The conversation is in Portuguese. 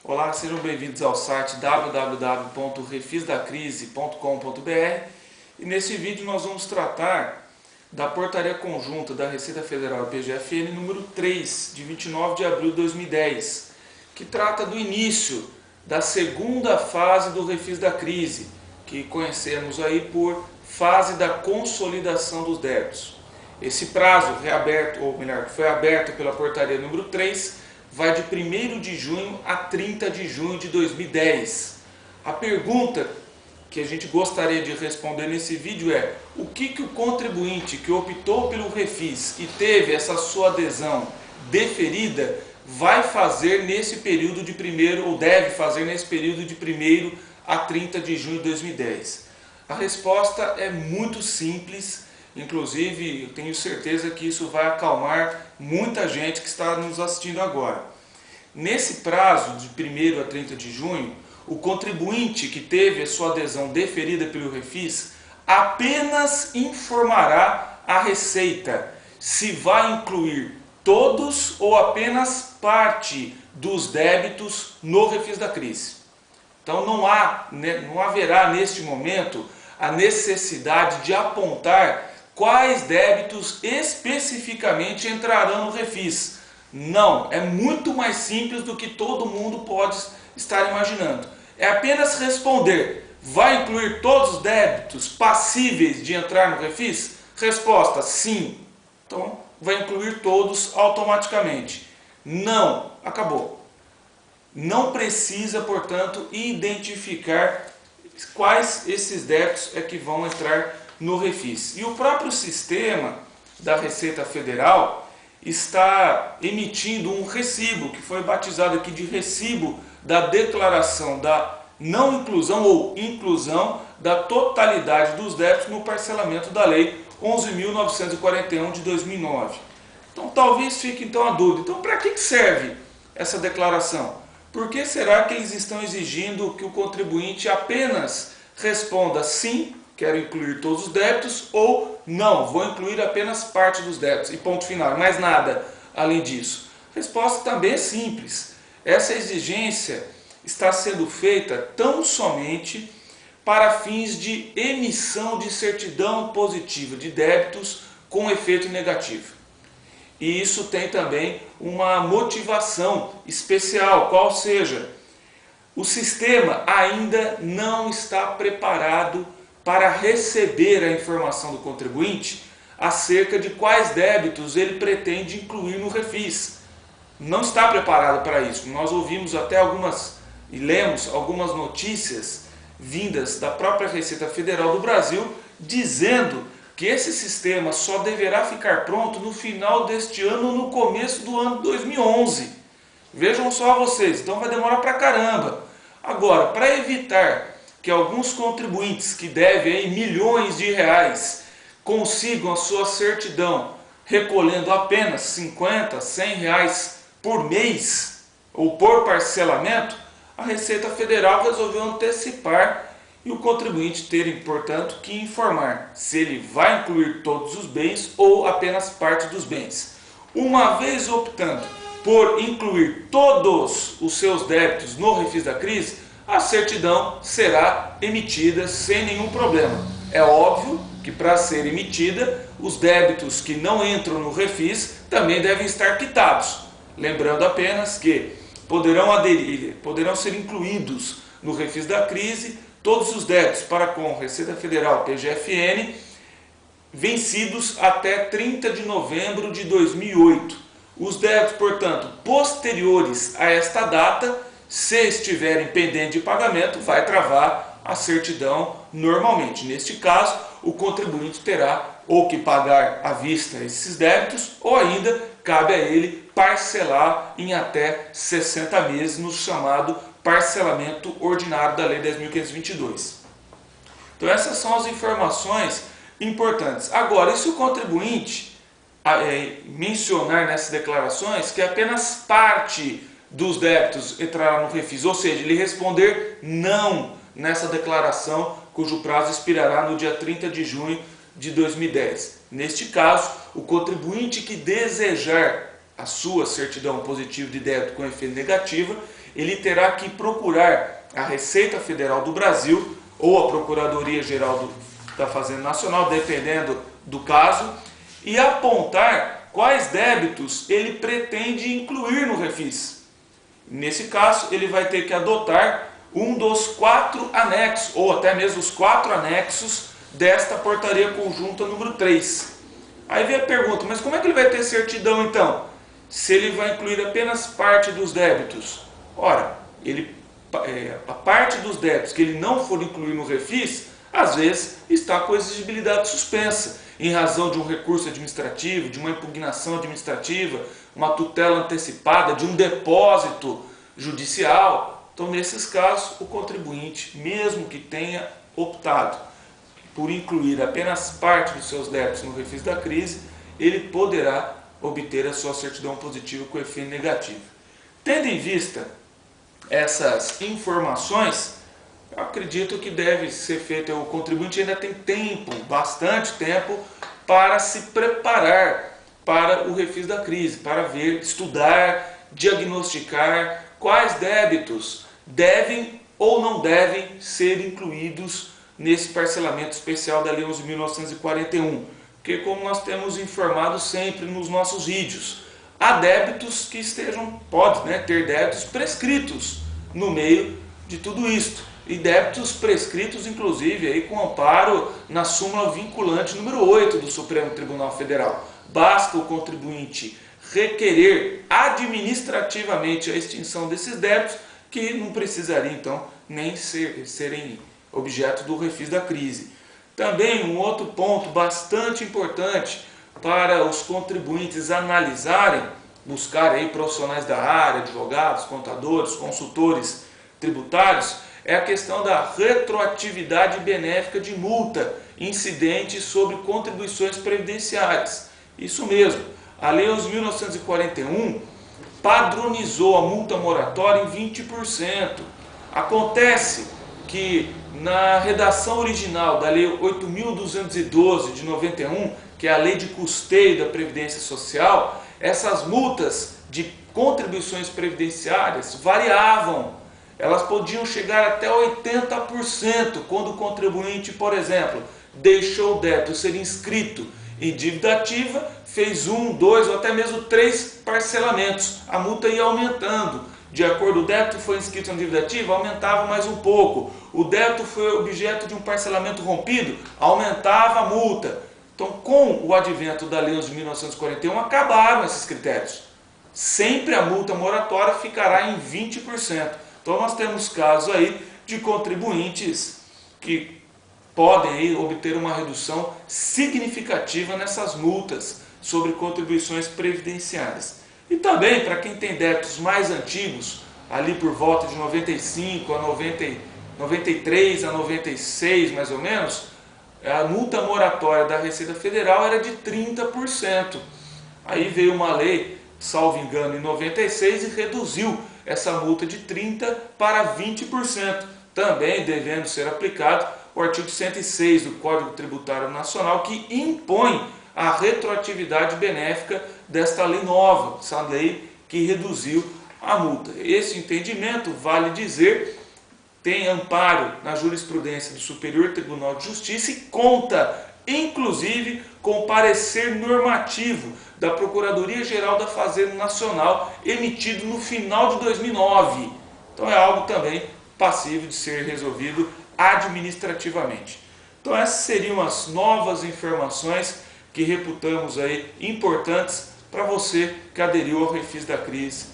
Olá, sejam bem-vindos ao site www.refisdacrise.com.br e nesse vídeo nós vamos tratar da Portaria Conjunta da Receita Federal e PGFN número 3, de 29 de abril de 2010, que trata do início da segunda fase do Refis da Crise, que conhecemos aí por fase da consolidação dos débitos. Esse prazo reaberto, ou melhor, que foi aberto pela Portaria número 3, vai de 1º de junho a 30 de junho de 2010. A pergunta que a gente gostaria de responder nesse vídeo é: o que o contribuinte que optou pelo refis e teve essa sua adesão deferida vai fazer nesse período de ou deve fazer nesse período de 1º a 30 de junho de 2010? A resposta é muito simples. Inclusive, eu tenho certeza que isso vai acalmar muita gente que está nos assistindo agora. Nesse prazo de 1º a 30 de junho, o contribuinte que teve a sua adesão deferida pelo refis apenas informará a Receita se vai incluir todos ou apenas parte dos débitos no refis da crise. Então não haverá neste momento a necessidade de apontar quais débitos especificamente entrarão no refis. Não, é muito mais simples do que todo mundo pode estar imaginando. É apenas responder: vai incluir todos os débitos passíveis de entrar no refis? Resposta: sim. Então vai incluir todos automaticamente. Não, acabou. Não precisa, portanto, identificar quais esses débitos é que vão entrar no refis. E o próprio sistema da Receita Federal está emitindo um recibo, que foi batizado aqui de recibo da declaração da não inclusão ou inclusão da totalidade dos débitos no parcelamento da Lei 11.941 de 2009. Então talvez fique então a dúvida: então para que serve essa declaração? Por que será que eles estão exigindo que o contribuinte apenas responda sim, quero incluir todos os débitos, ou não, vou incluir apenas parte dos débitos e ponto final, mais nada além disso? A resposta também é simples. Essa exigência está sendo feita tão somente para fins de emissão de certidão positiva de débitos com efeito negativo. E isso tem também uma motivação especial, qual seja, o sistema ainda não está preparado para receber a informação do contribuinte acerca de quais débitos ele pretende incluir no refis. Não está preparado para isso. Nós ouvimos até e lemos algumas notícias vindas da própria Receita Federal do Brasil dizendo que esse sistema só deverá ficar pronto no final deste ano ou no começo do ano 2011. Vejam só vocês, então vai demorar pra caramba. Agora, para evitar que alguns contribuintes que devem aí milhões de reais consigam a sua certidão recolhendo apenas 50, 100 reais por mês ou por parcelamento, a Receita Federal resolveu antecipar e o contribuinte ter, portanto, que informar se ele vai incluir todos os bens ou apenas parte dos bens. Uma vez optando por incluir todos os seus débitos no refis da crise, a certidão será emitida sem nenhum problema. É óbvio que para ser emitida, os débitos que não entram no refis também devem estar quitados. Lembrando apenas que poderão ser incluídos no refis da crise todos os débitos para com Receita Federal, PGFN, vencidos até 30 de novembro de 2008. Os débitos, portanto, posteriores a esta data, se estiverem pendentes de pagamento, vai travar a certidão normalmente. Neste caso, o contribuinte terá ou que pagar à vista esses débitos, ou ainda cabe a ele parcelar em até 60 meses no chamado parcelamento ordinário da Lei 10.522. Então essas são as informações importantes. Agora, e se o contribuinte mencionar nessas declarações que apenas parte dos débitos entrará no refis, ou seja, ele responder não nessa declaração, cujo prazo expirará no dia 30 de junho de 2010. Neste caso, o contribuinte que desejar a sua certidão positiva de débito com efeito negativa, ele terá que procurar a Receita Federal do Brasil ou a Procuradoria-Geral da Fazenda Nacional, dependendo do caso, e apontar quais débitos ele pretende incluir no refis. Nesse caso, ele vai ter que adotar um dos 4 anexos, ou até mesmo os 4 anexos desta portaria conjunta número 3. Aí vem a pergunta, mas como é que ele vai ter certidão então? Se ele vai incluir apenas parte dos débitos? Ora, a parte dos débitos que ele não for incluir no refis, às vezes está com exigibilidade suspensa, em razão de um recurso administrativo, de uma impugnação administrativa, uma tutela antecipada, de um depósito judicial. Então, nesses casos, o contribuinte, mesmo que tenha optado por incluir apenas parte dos seus débitos no refis da crise, ele poderá obter a sua certidão positiva com efeito negativo. Tendo em vista essas informações, eu acredito que deve ser feito, o contribuinte ainda tem tempo, bastante tempo, para se preparar para o refis da crise, para ver, estudar, diagnosticar quais débitos devem ou não devem ser incluídos nesse parcelamento especial da Lei 11.941. Porque, como nós temos informado sempre nos nossos vídeos, há débitos que pode ter débitos prescritos no meio de tudo isto. E débitos prescritos, inclusive, aí, com amparo na súmula vinculante número 8 do Supremo Tribunal Federal. Basta o contribuinte requerer administrativamente a extinção desses débitos, que não precisaria, então, nem serem objeto do refis da crise. Também um outro ponto bastante importante para os contribuintes analisarem, buscarem aí profissionais da área, advogados, contadores, consultores tributários, é a questão da retroatividade benéfica de multa incidente sobre contribuições previdenciárias. Isso mesmo, a Lei 11.941 padronizou a multa moratória em 20%. Acontece que na redação original da Lei 8.212 de 91, que é a Lei de Custeio da Previdência Social, essas multas de contribuições previdenciárias variavam. Elas podiam chegar até 80% quando o contribuinte, por exemplo, deixou o débito ser inscrito em dívida ativa, fez 1, 2 ou até mesmo 3 parcelamentos. A multa ia aumentando. De acordo, o débito foi inscrito na dívida ativa, aumentava mais um pouco. O débito foi objeto de um parcelamento rompido, aumentava a multa. Então, com o advento da Lei 11.941, acabaram esses critérios. Sempre a multa moratória ficará em 20%. Então, nós temos casos aí de contribuintes que podem aí obter uma redução significativa nessas multas sobre contribuições previdenciárias. E também, para quem tem débitos mais antigos, ali por volta de 95 a 93 a 96 mais ou menos, a multa moratória da Receita Federal era de 30%. Aí veio uma lei, salvo engano, em 96 e reduziu essa multa de 30% para 20%. Também devendo ser aplicado o artigo 106 do Código Tributário Nacional, que impõe a retroatividade benéfica desta lei nova, essa lei que reduziu a multa. Esse entendimento, vale dizer, tem amparo na jurisprudência do Superior Tribunal de Justiça e conta, inclusive, com parecer normativo da Procuradoria-Geral da Fazenda Nacional, emitido no final de 2009. Então é algo também passível de ser resolvido administrativamente. Então essas seriam as novas informações que reputamos aí importantes para você que aderiu ao refis da crise